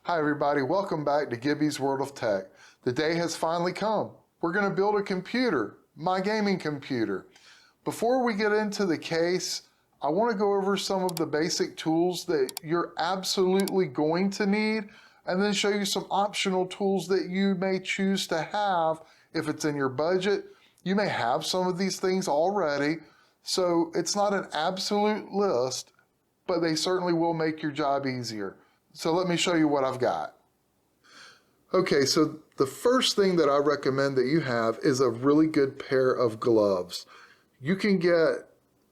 Hi everybody, welcome back to Gibby's World of Tech. The day has finally come. We're going to build a computer, my gaming computer. Before we get into the case, I want to go over some of the basic tools that you're absolutely going to need, and then show you some optional tools that you may choose to have if it's in your budget. You may have some of these things already, so it's not an absolute list, but they certainly will make your job easier. So let me show you what I've got. Okay, so the first thing that I recommend that you have is a really good pair of gloves. You can get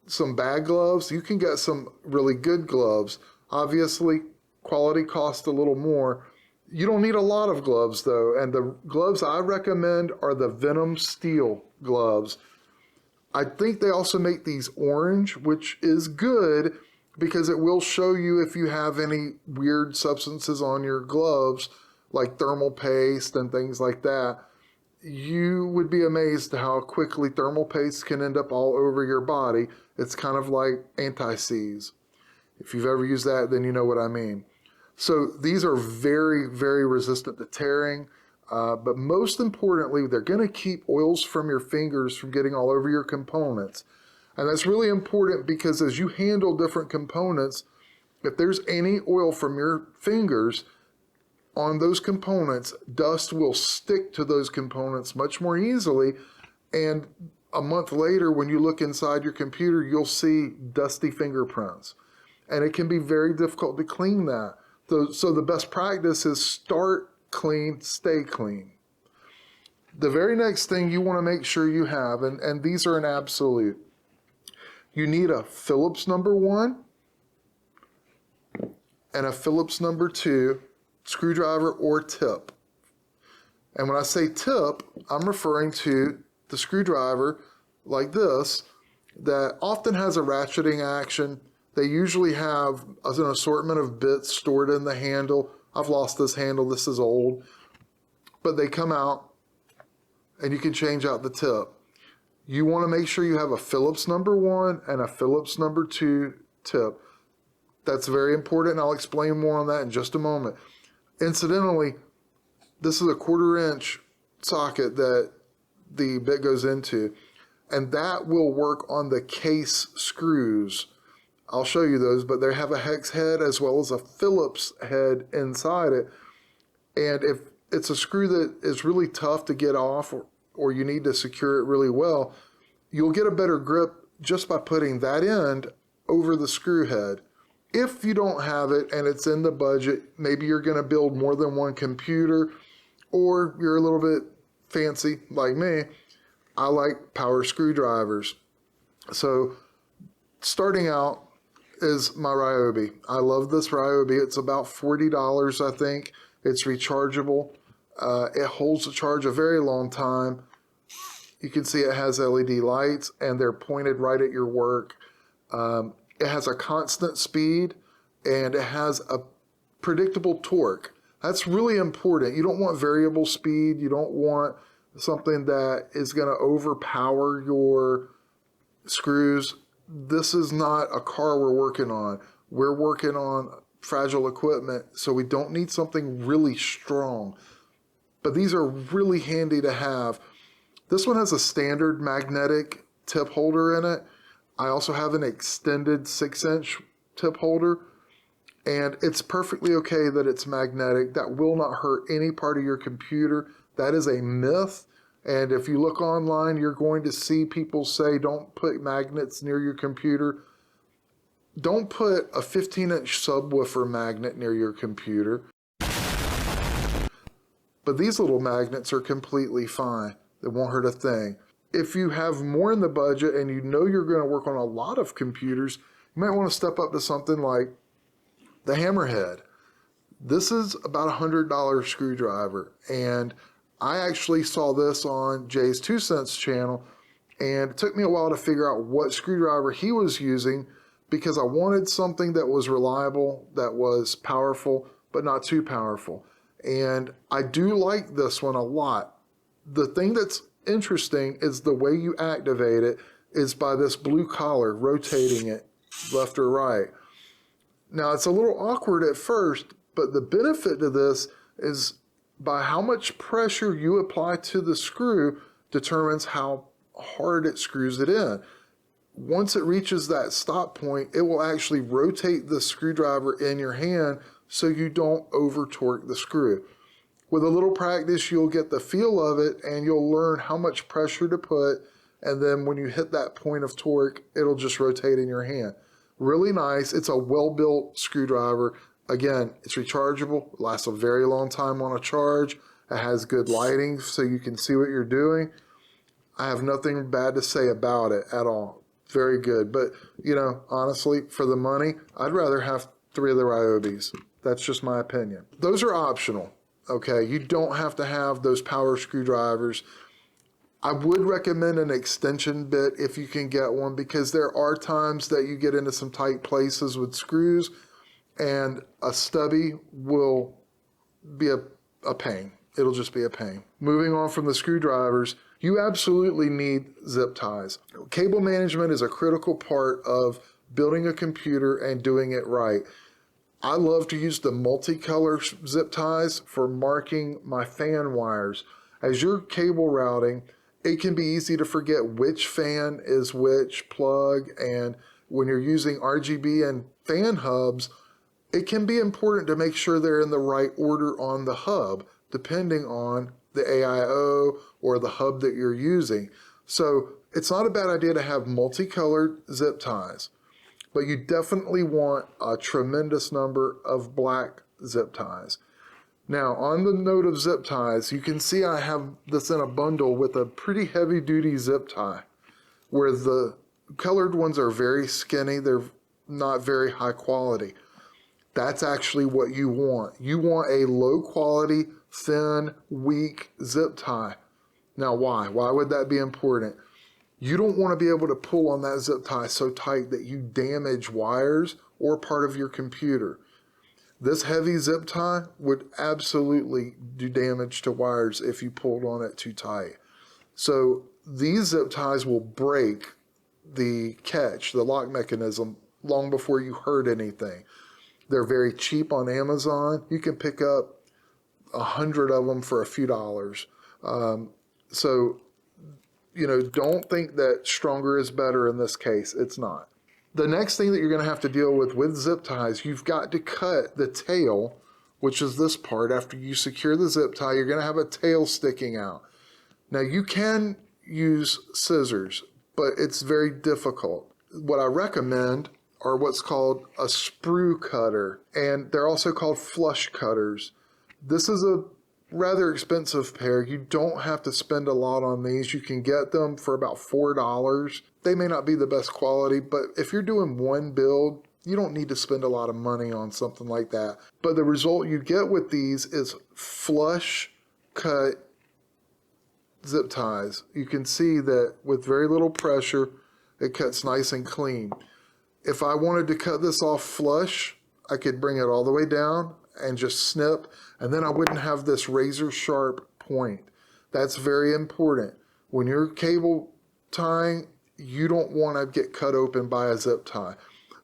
some bad gloves, you can get some really good gloves. Obviously, quality costs a little more. You don't need a lot of gloves though, and the gloves I recommend are the Venom Steel gloves. I think they also make these orange, which is good, because it will show you if you have any weird substances on your gloves, like thermal paste and things like that. You would be amazed how quickly thermal paste can end up all over your body. It's kind of like anti-seize. If you've ever used that, then you know what I mean. So these are very, very resistant to tearing, but most importantly, they're going to keep oils from your fingers from getting all over your components. And that's really important because as you handle different components, if there's any oil from your fingers on those components, dust will stick to those components much more easily. And a month later, when you look inside your computer, you'll see dusty fingerprints. And it can be very difficult to clean that. So the best practice is start clean, stay clean. The very next thing you want to make sure you have, and these are an absolute, you need a Phillips number 1 and a Phillips number 2 screwdriver or tip. And when I say tip, I'm referring to the screwdriver like this that often has a ratcheting action. They usually have an assortment of bits stored in the handle. I've lost this handle, this is old, but they come out and you can change out the tip. You want to make sure you have a Phillips number 1 and a Phillips number 2 tip. That's very important, and I'll explain more on that in just a moment. Incidentally, this is a 1/4 inch socket that the bit goes into, and that will work on the case screws. I'll show you those, but they have a hex head as well as a Phillips head inside it. And if it's a screw that is really tough to get off, or you need to secure it really well, you'll get a better grip just by putting that end over the screw head. If you don't have it and it's in the budget, maybe you're going to build more than one computer, or you're a little bit fancy like me, I like power screwdrivers. So starting out is my Ryobi. I love this Ryobi. It's about $40, I think. It's rechargeable. It holds the charge a very long time. You can see it has LED lights and they're pointed right at your work. It has a constant speed and it has a predictable torque. That's really important. You don't want variable speed. You don't want something that is going to overpower your screws. This is not a car we're working on. We're working on fragile equipment, so we don't need something really strong. But these are really handy to have. This one has a standard magnetic tip holder in it. I also have an extended 6-inch tip holder, and it's perfectly okay that it's magnetic. That will not hurt any part of your computer. That is a myth. And if you look online, you're going to see people say don't put magnets near your computer. Don't put a 15-inch subwoofer magnet near your computer. But these little magnets are completely fine. They won't hurt a thing. If you have more in the budget and you know you're going to work on a lot of computers, you might want to step up to something like the Hammerhead. This is about a $100 screwdriver, and I actually saw this on Jay's 2 Cents channel, and it took me a while to figure out what screwdriver he was using because I wanted something that was reliable, that was powerful, but not too powerful. And I do like this one a lot. The thing that's interesting is the way you activate it is by this blue collar, rotating it left or right. Now it's a little awkward at first, But the benefit to this is by how much pressure you apply to the screw determines how hard it screws it in. Once it reaches that stop point, it will actually rotate the screwdriver in your hand so you don't over torque the screw. With a little practice, you'll get the feel of it and you'll learn how much pressure to put, and then when you hit that point of torque, it'll just rotate in your hand. Really nice. It's a well-built screwdriver. Again, it's rechargeable, lasts a very long time on a charge. It has good lighting so you can see what you're doing. I have nothing bad to say about it at all. Very good. But, you know, honestly, for the money, I'd rather have 3 of the Ryobis. That's just my opinion. Those are optional, okay? You don't have to have those power screwdrivers. I would recommend an extension bit if you can get one, because there are times that you get into some tight places with screws and a stubby will be a pain. It'll just be a pain. Moving on from the screwdrivers, you absolutely need zip ties. Cable management is a critical part of building a computer and doing it right. I love to use the multicolor zip ties for marking my fan wires. As you're cable routing, it can be easy to forget which fan is which plug, and when you're using RGB and fan hubs, it can be important to make sure they're in the right order on the hub, depending on the AIO or the hub that you're using. So it's not a bad idea to have multicolored zip ties, but you definitely want a tremendous number of black zip ties. Now, on the note of zip ties, you can see I have this in a bundle with a pretty heavy duty zip tie, where the colored ones are very skinny, they're not very high quality. That's actually what you want. You want a low quality, thin, weak zip tie. Now why? Why would that be important? You don't want to be able to pull on that zip tie so tight that you damage wires or part of your computer. This heavy zip tie would absolutely do damage to wires if you pulled on it too tight. So these zip ties will break the catch, the lock mechanism, long before you hurt anything. They're very cheap on Amazon. You can pick up 100 of them for a few dollars. So, you know, don't think that stronger is better in this case. It's not. The next thing that you're going to have to deal with zip ties, you've got to cut the tail, which is this part. After you secure the zip tie, you're going to have a tail sticking out. Now, you can use scissors, but it's very difficult. What I recommend are what's called a sprue cutter, and they're also called flush cutters. This is a rather expensive pair. You don't have to spend a lot on these. You can get them for about $4. They may not be the best quality, but if you're doing one build, you don't need to spend a lot of money on something like that. But the result you get with these is flush cut zip ties. You can see that with very little pressure, it cuts nice and clean. If I wanted to cut this off flush, I could bring it all the way down and just snip, and then I wouldn't have this razor sharp point. That's very important. When you're cable tying, you don't want to get cut open by a zip tie.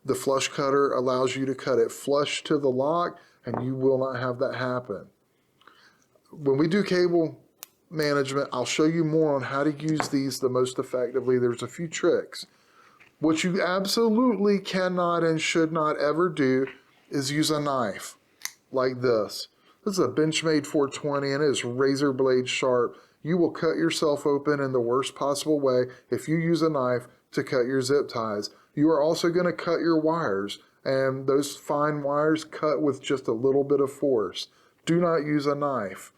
The flush cutter allows you to cut it flush to the lock, and you will not have that happen. When we do cable management, I'll show you more on how to use these the most effectively. There's a few tricks. What you absolutely cannot and should not ever do is use a knife like this. This is a Benchmade 420 and it is razor blade sharp. You will cut yourself open in the worst possible way if you use a knife to cut your zip ties. You are also going to cut your wires, and those fine wires cut with just a little bit of force. Do not use a knife.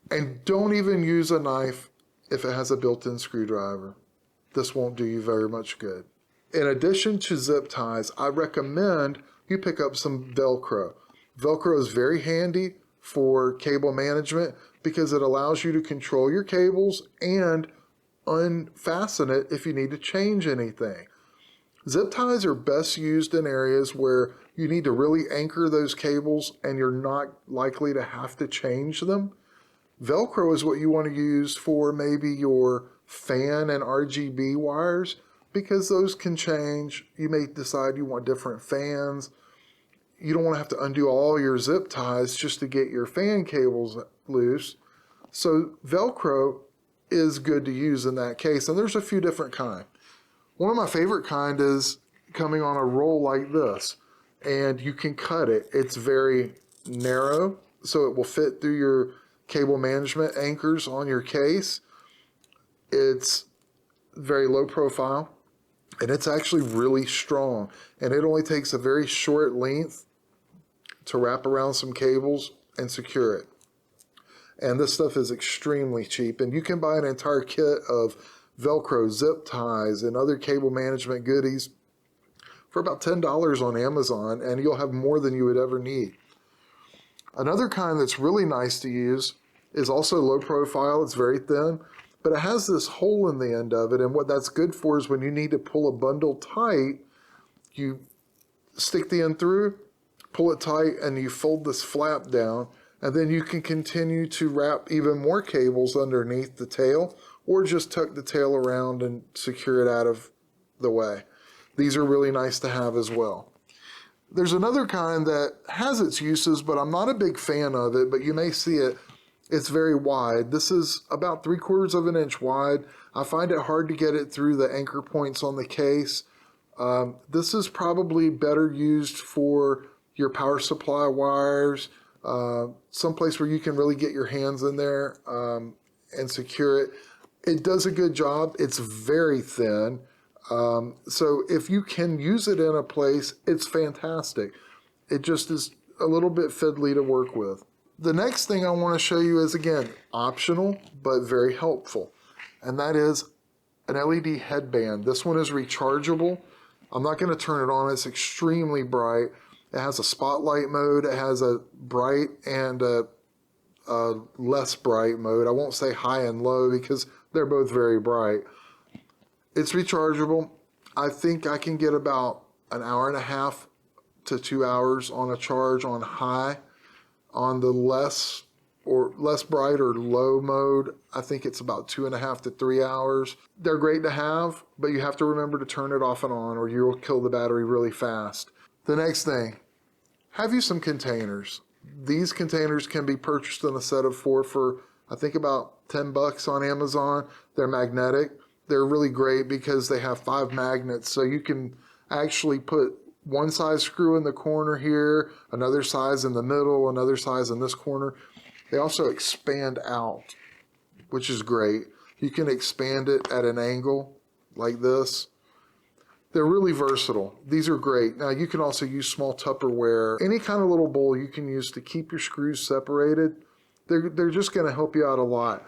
And don't even use a knife if it has a built-in screwdriver. This won't do you very much good. In addition to zip ties, I recommend you pick up some Velcro. Velcro is very handy for cable management because it allows you to control your cables and unfasten it if you need to change anything. Zip ties are best used in areas where you need to really anchor those cables and you're not likely to have to change them. Velcro is what you want to use for maybe your fan and RGB wires, because those can change. You may decide you want different fans. you don't want to have to undo all your zip ties just to get your fan cables loose. So Velcro is good to use in that case, and there's a few different kinds. One of my favorite kind is coming on a roll like this, and you can cut it. It's very narrow, so it will fit through your cable management anchors on your case. It's very low profile, and it's actually really strong, and it only takes a very short length to wrap around some cables and secure it. And this stuff is extremely cheap, and you can buy an entire kit of Velcro zip ties and other cable management goodies for about $10 on Amazon, and you'll have more than you would ever need. Another kind that's really nice to use is also low profile. It's very thin, but it has this hole in the end of it, and what that's good for is when you need to pull a bundle tight, you stick the end through, pull it tight, and you fold this flap down, and then you can continue to wrap even more cables underneath the tail, or just tuck the tail around and secure it out of the way. These are really nice to have as well. There's another kind that has its uses, but I'm not a big fan of it, but you may see it. It's very wide. This is about 3/4 of an inch wide. I find it hard to get it through the anchor points on the case. This is probably better used for your power supply wires, someplace where you can really get your hands in there and secure it. It does a good job. It's very thin. So if you can use it in a place, it's fantastic. It just is a little bit fiddly to work with. The next thing I want to show you is, again, optional, but very helpful. And that is an LED headband. This one is rechargeable. I'm not going to turn it on. It's extremely bright. It has a spotlight mode. It has a bright and a less bright mode. I won't say high and low because they're both very bright. It's rechargeable. I think I can get about an hour and a half to 2 hours on a charge on high. On the less bright or low mode, I think it's about 2.5 to 3 hours. They're great to have, but you have to remember to turn it off and on or you'll kill the battery really fast. The next thing, have you some containers. These containers can be purchased in a set of 4 for, I think, about $10 on Amazon. They're magnetic. They're really great because they have 5 magnets, so you can actually put one size screw in the corner here, another size in the middle, another size in this corner. They also expand out, which is great. You can expand it at an angle like this. They're really versatile. These are great. Now you can also use small Tupperware, any kind of little bowl you can use to keep your screws separated. They're just going to help you out a lot.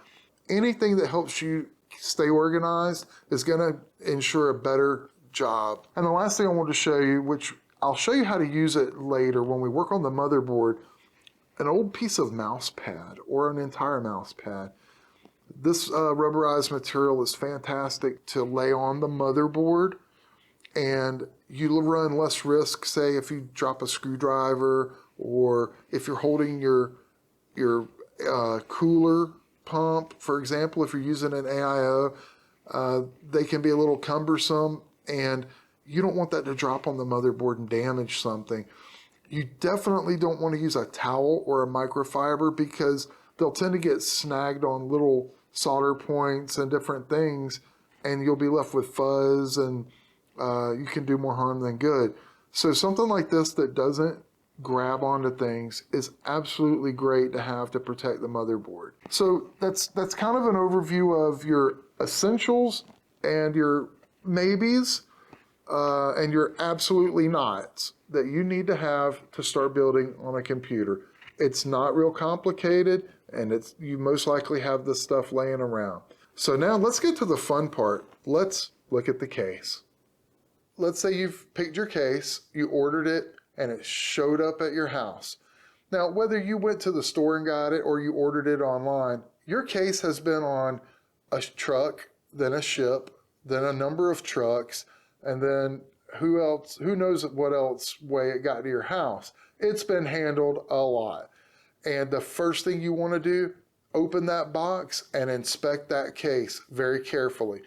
Anything that helps you stay organized is going to ensure a better job. And the last thing I want to show you, which I'll show you how to use it later when we work on the motherboard, an old piece of mouse pad or an entire mouse pad. This rubberized material is fantastic to lay on the motherboard, and you run less risk, say if you drop a screwdriver or if you're holding your cooler pump, for example, if you're using an AIO, they can be a little cumbersome, and you don't want that to drop on the motherboard and damage something. You definitely don't want to use a towel or a microfiber because they'll tend to get snagged on little solder points and different things, and you'll be left with fuzz, and you can do more harm than good. So something like this that doesn't grab onto things is absolutely great to have to protect the motherboard. So that's kind of an overview of your essentials and your maybes and your absolutely nots that you need to have to start building on a computer. It's not real complicated, and you most likely have this stuff laying around. So now let's get to the fun part. Let's look at the case. Let's say you've picked your case, you ordered it, and it showed up at your house. Now, whether you went to the store and got it or you ordered it online, your case has been on a truck, then a ship, then a number of trucks, and then who knows what else way it got to your house. It's been handled a lot. And the first thing you want to do, open that box and inspect that case very carefully.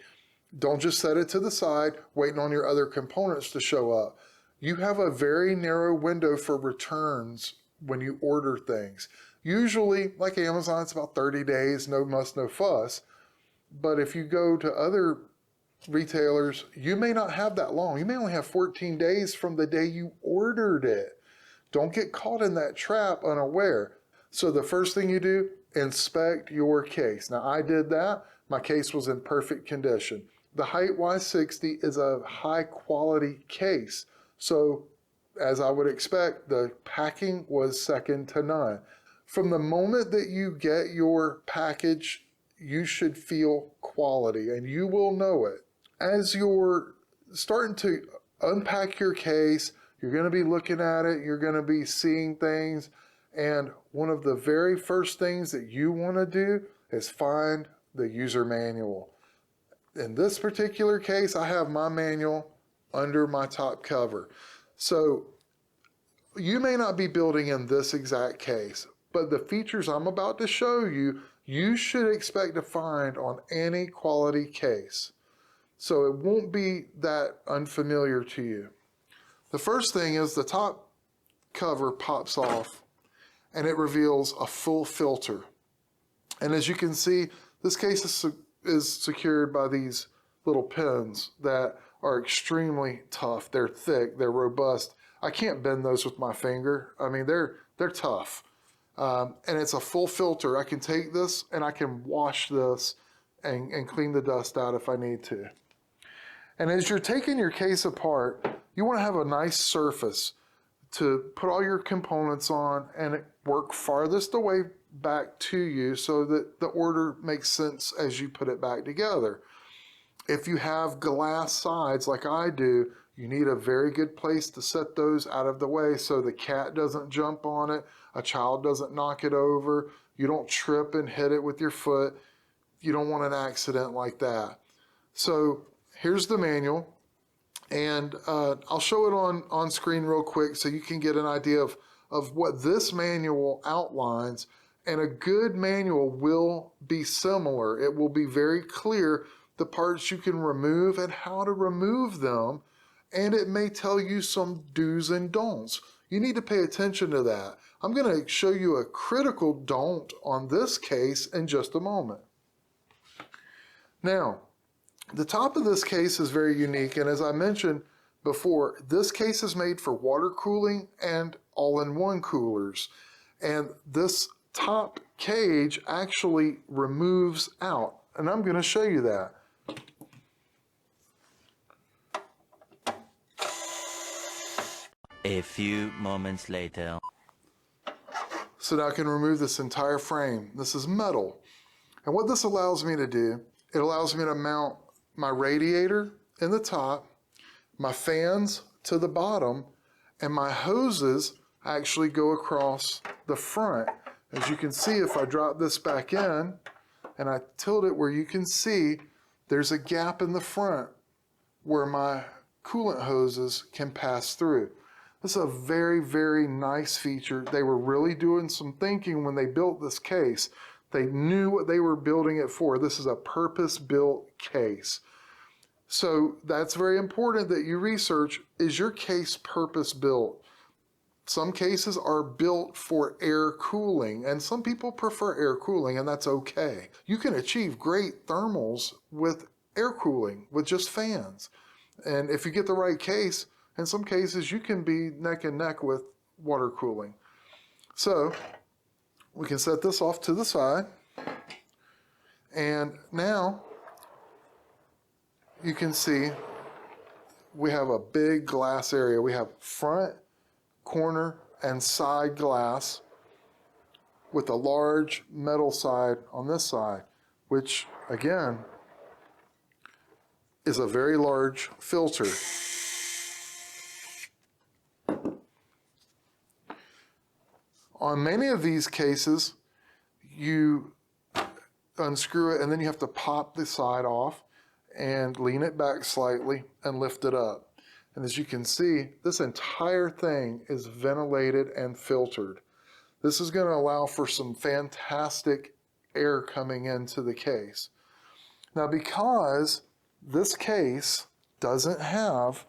Don't just set it to the side, waiting on your other components to show up. you have a very narrow window for returns when you order things. Usually, like Amazon, it's about 30 days, no muss, no fuss. But if you go to other retailers, you may not have that long. You may only have 14 days from the day you ordered it. Don't get caught in that trap unaware. So the first thing you do, inspect your case. Now I did that. My case was in perfect condition. The Hyte Y60 is a high quality case. So as I would expect, the packing was second to none. From the moment that you get your package, you should feel quality and you will know it. As you're starting to unpack your case, you're going to be looking at it, you're going to be seeing things, and one of the very first things that you want to do is find the user manual. In this particular case, I have my manual under my top cover. So you may not be building in this exact case, but the features I'm about to show you, you should expect to find on any quality case. So it won't be that unfamiliar to you. The first thing is the top cover pops off and it reveals a full filter. And as you can see, this case is secured by these little pins that are extremely tough. They're thick, they're robust. I can't bend those with my finger. I mean, they're tough. And it's a full filter. I can take this and I can wash this and clean the dust out if I need to. And as you're taking your case apart, you want to have a nice surface to put all your components on and work farthest away back to you so that the order makes sense as you put it back together. If you have glass sides like I do, you need a very good place to set those out of the way so the cat doesn't jump on it, a child doesn't knock it over, you don't trip and hit it with your foot. You don't want an accident like that. So here's the manual, and I'll show it on screen real quick so you can get an idea of what this manual outlines. And a good manual will be similar. It will be very clear the parts you can remove and how to remove them, and it may tell you some do's and don'ts. You need to pay attention to that. I'm going to show you a critical don't on this case in just a moment. Now, the top of this case is very unique, and as I mentioned before, this case is made for water cooling and all-in-one coolers. And this top cage actually removes out, and I'm going to show you that. A few moments later. So now I can remove this entire frame. This is metal. And what this allows me to do, it allows me to mount my radiator in the top, my fans to the bottom, and my hoses actually go across the front. As you can see, if I drop this back in and I tilt it where you can see there's a gap in the front where my coolant hoses can pass through. This is a very, very nice feature. They were really doing some thinking when they built this case. They knew what they were building it for. This is a purpose-built case. So that's very important that you research, is your case purpose-built? Some cases are built for air cooling, and some people prefer air cooling, and that's okay. You can achieve great thermals with air cooling, with just fans. And if you get the right case, in some cases you can be neck and neck with water cooling. So we can set this off to the side, and now you can see we have a big glass area. We have front, corner, and side glass with a large metal side on this side, which again is a very large filter. On many of these cases, you unscrew it and then you have to pop the side off and lean it back slightly and lift it up. And as you can see, this entire thing is ventilated and filtered. This is going to allow for some fantastic air coming into the case. Now, because this case doesn't have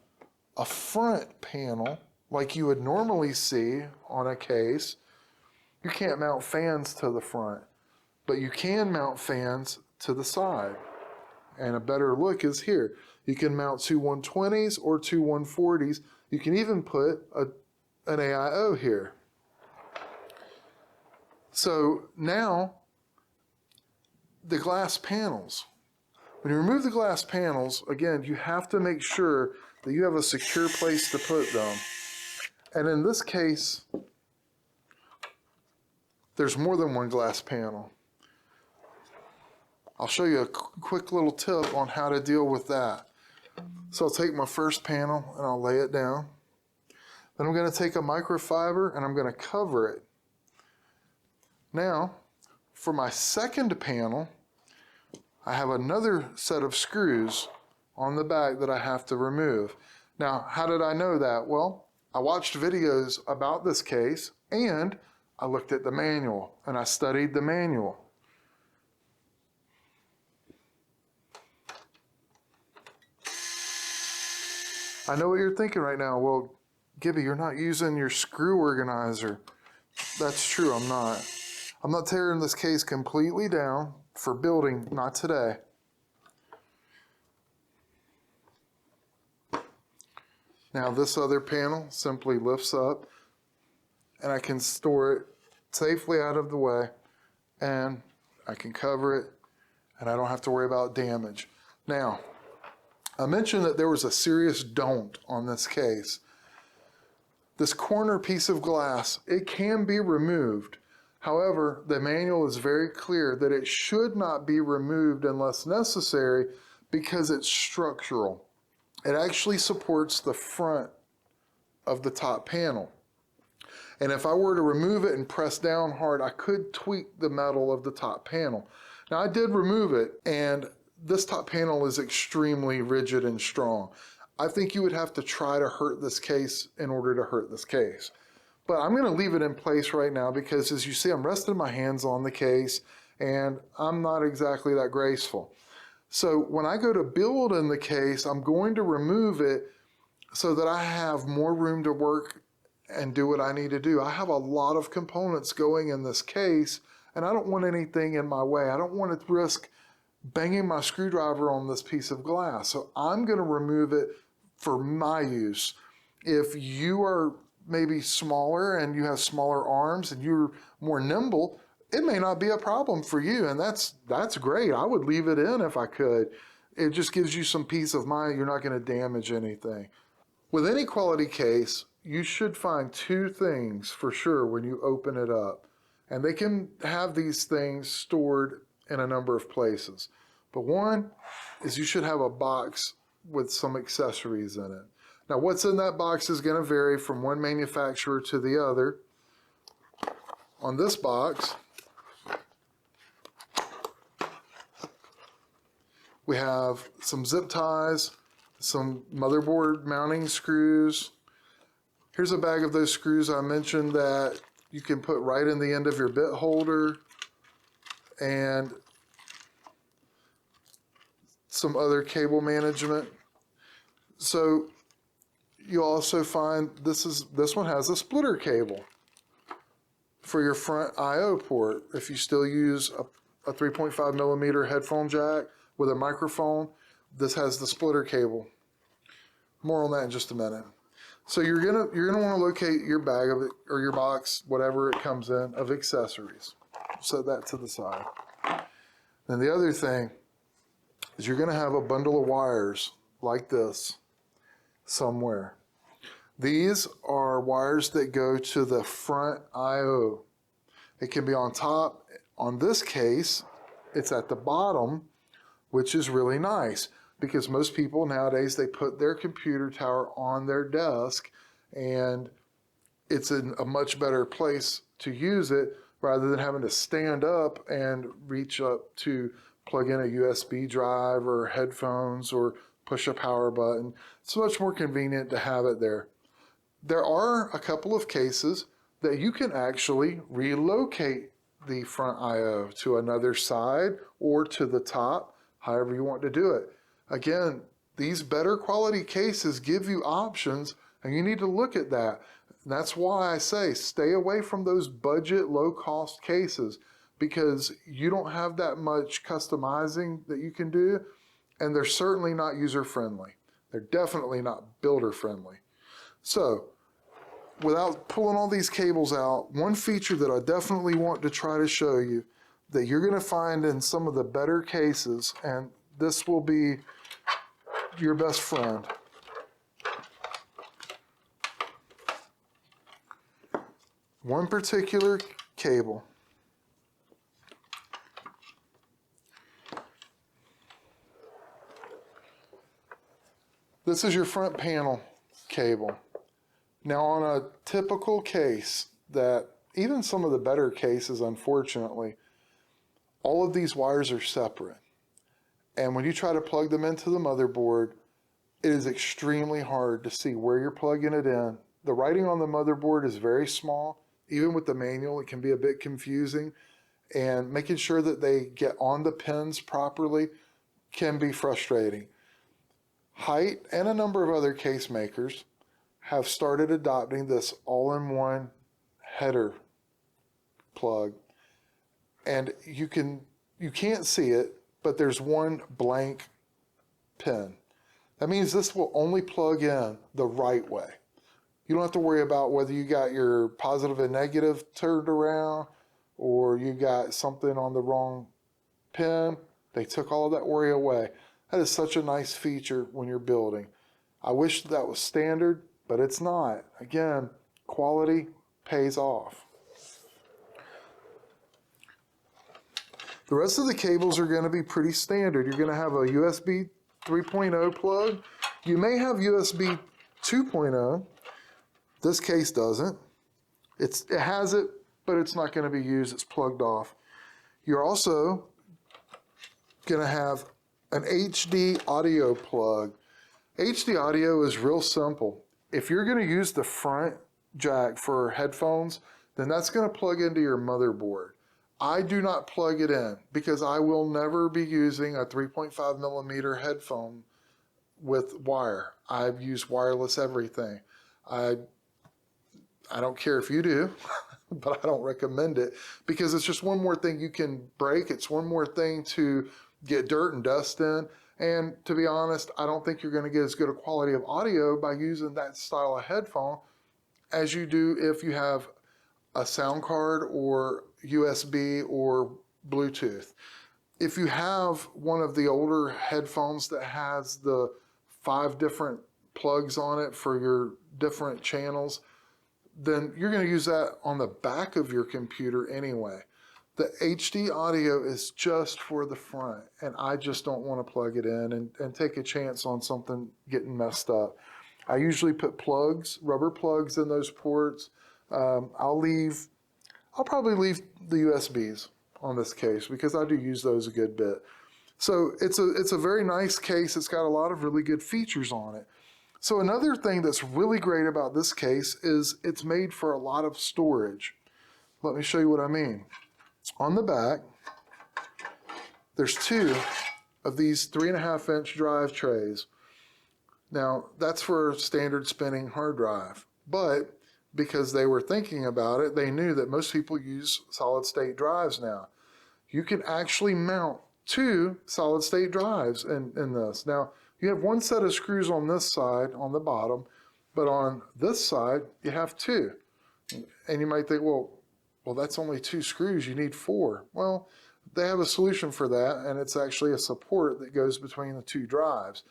a front panel like you would normally see on a case, you can't mount fans to the front, but you can mount fans to the side. And a better look is here. You can mount two 120s or two 140s. You can even put an AIO here. So now, the glass panels. When you remove the glass panels, again, you have to make sure that you have a secure place to put them. And in this case, there's more than one glass panel. I'll show you a quick little tip on how to deal with that. So I'll take my first panel and I'll lay it down. Then I'm going to take a microfiber and I'm going to cover it. Now, for my second panel, I have another set of screws on the back that I have to remove. Now, how did I know that? Well, I watched videos about this case and I looked at the manual and I studied the manual. I know what you're thinking right now. Well, Gibby, you're not using your screw organizer. That's true, I'm not. I'm not tearing this case completely down for building, not today. Now this other panel simply lifts up and I can store it safely out of the way and I can cover it and I don't have to worry about damage. Now, I mentioned that there was a serious don't on this case. This corner piece of glass, it can be removed. However, the manual is very clear that it should not be removed unless necessary because it's structural. It actually supports the front of the top panel. And if I were to remove it and press down hard, I could tweak the metal of the top panel. Now I did remove it, and this top panel is extremely rigid and strong. I think you would have to try to hurt this case in order to hurt this case. But I'm going to leave it in place right now because, as you see, I'm resting my hands on the case and I'm not exactly that graceful. So when I go to build in the case, I'm going to remove it so that I have more room to work and do what I need to do. I have a lot of components going in this case and I don't want anything in my way. I don't want to risk banging my screwdriver on this piece of glass. So I'm going to remove it for my use. If you are maybe smaller and you have smaller arms and you're more nimble, it may not be a problem for you, and that's great. I would leave it in if I could. It just gives you some peace of mind. You're not going to damage anything. With any quality case, you should find two things for sure when you open it up. And they can have these things stored in a number of places. But one is you should have a box with some accessories in it. Now what's in that box is going to vary from one manufacturer to the other. On this box, we have some zip ties, some motherboard mounting screws. Here's a bag of those screws I mentioned that you can put right in the end of your bit holder, and some other cable management. So you also find this one has a splitter cable for your front I/O port. If you still use a 3.5 millimeter headphone jack with a microphone, this has the splitter cable. More on that in just a minute. So you're gonna want to locate your bag of it, or your box, whatever it comes in, of accessories. Set that to the side. Then the other thing is you're going to have a bundle of wires like this somewhere. These are wires that go to the front I/O. It can be on top. On this case, it's at the bottom, which is really nice because most people nowadays, they put their computer tower on their desk and it's in a much better place to use it rather than having to stand up and reach up to plug in a USB drive or headphones or push a power button. It's much more convenient to have it there. There are a couple of cases that you can actually relocate the front I/O to another side or to the top, however you want to do it. Again, these better quality cases give you options, and you need to look at that. And that's why I say stay away from those budget, low-cost cases, because you don't have that much customizing that you can do, and they're certainly not user-friendly. They're definitely not builder-friendly. So, without pulling all these cables out, one feature that I definitely want to try to show you that you're going to find in some of the better cases, and this will be your best friend. One particular cable. This is your front panel cable. Now, on a typical case that even some of the better cases, unfortunately, all of these wires are separate. And when you try to plug them into the motherboard, it is extremely hard to see where you're plugging it in. The writing on the motherboard is very small. Even with the manual, it can be a bit confusing. And making sure that they get on the pins properly can be frustrating. Hyte and a number of other case makers have started adopting this all-in-one header plug. And you can't see it, but there's one blank pin. That means this will only plug in the right way. You don't have to worry about whether you got your positive and negative turned around or you got something on the wrong pin. They took all of that worry away. That is such a nice feature when you're building. I wish that was standard, but it's not. Again, quality pays off. The rest of the cables are going to be pretty standard. You're going to have a USB 3.0 plug. You may have USB 2.0. This case doesn't. It has it, but it's not going to be used. It's plugged off. You're also going to have an HD audio plug. HD audio is real simple. If you're going to use the front jack for headphones, then that's going to plug into your motherboard. I do not plug it in because I will never be using a 3.5 millimeter headphone with wire. I've used wireless everything. I don't care if you do, but I don't recommend it because it's just one more thing you can break. It's one more thing to get dirt and dust in. And to be honest, I don't think you're going to get as good a quality of audio by using that style of headphone as you do if you have a sound card or USB or Bluetooth. If you have one of the older headphones that has the 5 different plugs on it for your different channels, then you're going to use that on the back of your computer anyway. The HD audio is just for the front, and I just don't want to plug it in and take a chance on something getting messed up. I usually put plugs, rubber plugs in those ports. I'll probably leave the USBs on this case because I do use those a good bit. So it's a very nice case. It's got a lot of really good features on it. So another thing that's really great about this case is it's made for a lot of storage. Let me show you what I mean. On the back, there's 2 of these 3.5-inch drive trays. Now, that's for a standard spinning hard drive, but because they were thinking about it, they knew that most people use solid-state drives now. You can actually mount 2 solid-state drives in this. Now, you have one set of screws on this side, on the bottom, but on this side, you have 2. And you might think, well, that's only 2 screws, you need 4. Well, they have a solution for that, and it's actually a support that goes between the 2 drives.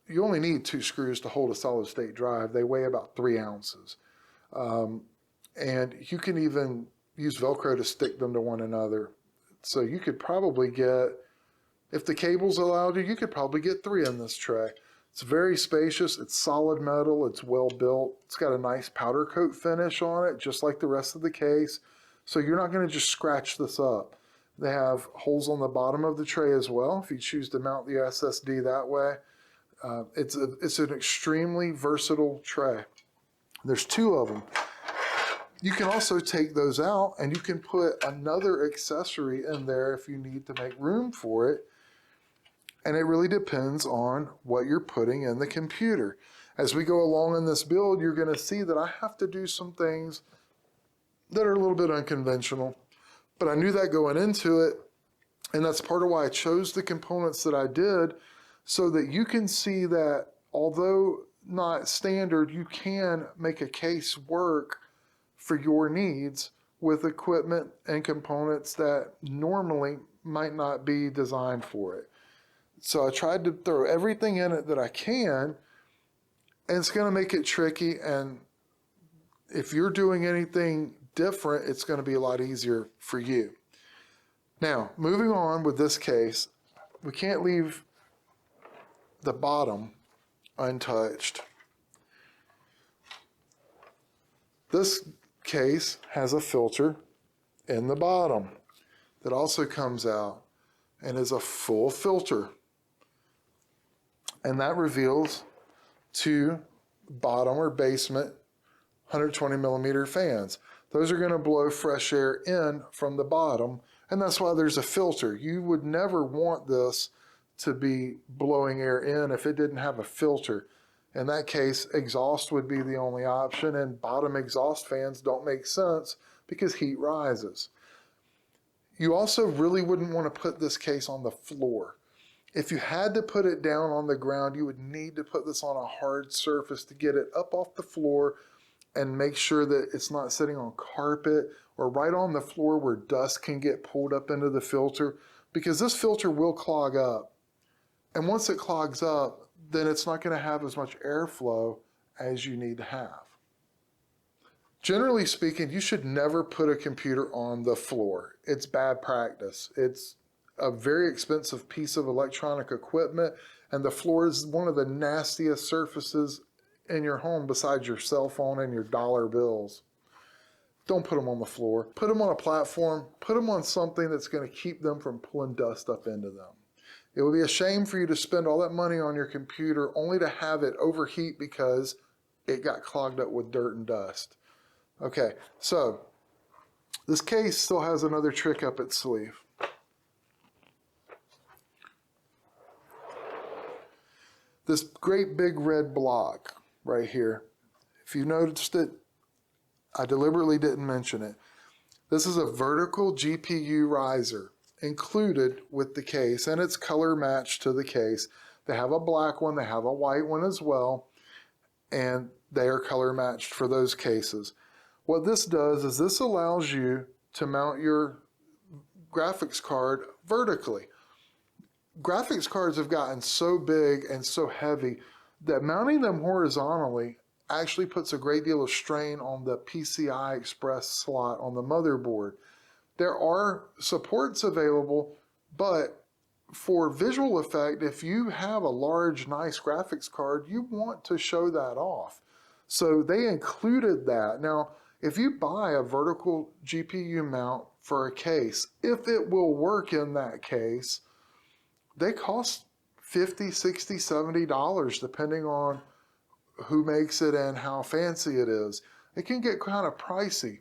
You only need 2 screws to hold a solid-state drive. They weigh about 3 ounces. And you can even use Velcro to stick them to one another. So you could probably get, if the cable's allowed you could probably get 3 in this tray. It's very spacious. It's solid metal. It's well built. It's got a nice powder coat finish on it, just like the rest of the case. So you're not going to just scratch this up. They have holes on the bottom of the tray as well, if you choose to mount the SSD that way. It's an extremely versatile tray. There's 2 of them. You can also take those out and you can put another accessory in there if you need to make room for it. And it really depends on what you're putting in the computer. As we go along in this build, you're going to see that I have to do some things that are a little bit unconventional. But I knew that going into it, and that's part of why I chose the components that I did, so that you can see that although not standard, you can make a case work for your needs with equipment and components that normally might not be designed for it. So I tried to throw everything in it that I can, and it's going to make it tricky. And if you're doing anything different, it's going to be a lot easier for you. Now, moving on with this case, we can't leave the bottom untouched. This case has a filter in the bottom that also comes out and is a full filter. And that reveals two bottom or basement 120 millimeter fans. Those are going to blow fresh air in from the bottom, and that's why there's a filter. You would never want this to be blowing air in if it didn't have a filter. In that case, exhaust would be the only option, and bottom exhaust fans don't make sense because heat rises. You also really wouldn't want to put this case on the floor. If you had to put it down on the ground, you would need to put this on a hard surface to get it up off the floor and make sure that it's not sitting on carpet or right on the floor where dust can get pulled up into the filter, because this filter will clog up. And once it clogs up, then it's not going to have as much airflow as you need to have. Generally speaking, you should never put a computer on the floor. It's bad practice. It's a very expensive piece of electronic equipment, and the floor is one of the nastiest surfaces in your home besides your cell phone and your dollar bills. Don't put them on the floor. Put them on a platform. Put them on something that's going to keep them from pulling dust up into them. It would be a shame for you to spend all that money on your computer only to have it overheat because it got clogged up with dirt and dust. Okay, so this case still has another trick up its sleeve. This great big red block right here, if you noticed it, I deliberately didn't mention it. This is a vertical GPU riser included with the case, and it's color matched to the case. They have a black one, they have a white one as well, and they are color matched for those cases. What this does is this allows you to mount your graphics card vertically. Graphics cards have gotten so big and so heavy that mounting them horizontally actually puts a great deal of strain on the PCI Express slot on the motherboard. There are supports available, but for visual effect, if you have a large, nice graphics card, you want to show that off. So they included that. Now, if you buy a vertical GPU mount for a case, if it will work in that case, they cost $50, $60, $70 depending on who makes it and how fancy it is. It can get kind of pricey.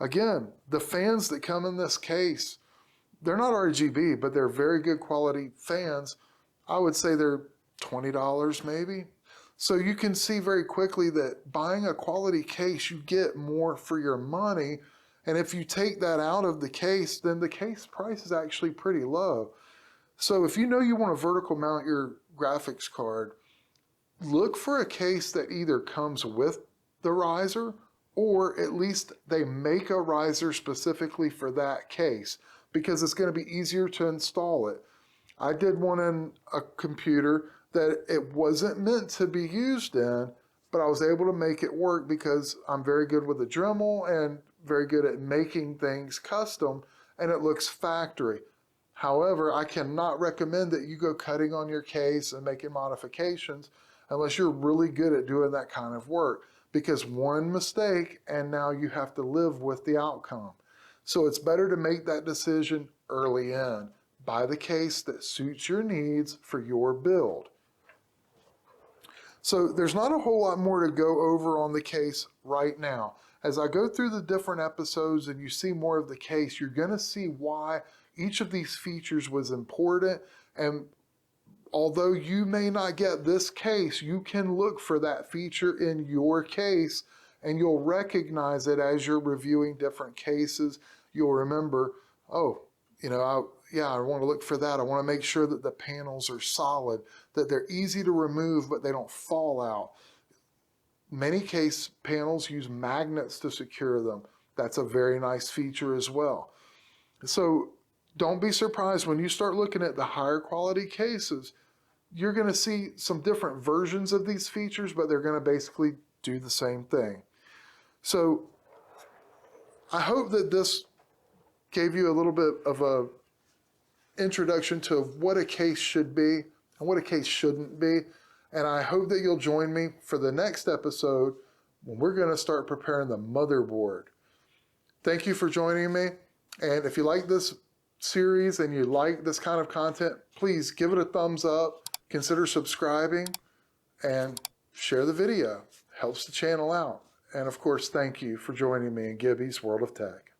Again, the fans that come in this case, they're not RGB, but they're very good quality fans. I would say they're $20 maybe. So you can see very quickly that buying a quality case, you get more for your money. And if you take that out of the case, then the case price is actually pretty low. So if you know you want to vertical mount your graphics card, look for a case that either comes with the riser or at least they make a riser specifically for that case because it's going to be easier to install it. I did one in a computer that it wasn't meant to be used in, but I was able to make it work because I'm very good with the Dremel and very good at making things custom, and it looks factory. However, I cannot recommend that you go cutting on your case and making modifications unless you're really good at doing that kind of work, because one mistake and now you have to live with the outcome. So it's better to make that decision early in. Buy the case that suits your needs for your build. So there's not a whole lot more to go over on the case right now. As I go through the different episodes and you see more of the case, you're going to see why each of these features was important and although you may not get this case, you can look for that feature in your case and you'll recognize it as you're reviewing different cases. You'll remember, oh, you know, I want to look for that. I want to make sure that the panels are solid, that they're easy to remove, but they don't fall out. Many case panels use magnets to secure them. That's a very nice feature as well. So don't be surprised when you start looking at the higher quality cases. You're going to see some different versions of these features, but they're going to basically do the same thing. So I hope that this gave you a little bit of a introduction to what a case should be and what a case shouldn't be. And I hope that you'll join me for the next episode when we're going to start preparing the motherboard. Thank you for joining me. And if you like this series and you like this kind of content, please give it a thumbs up, consider subscribing, and share the video. Helps the channel out. And of course, thank you for joining me in Gibby's World of Tech.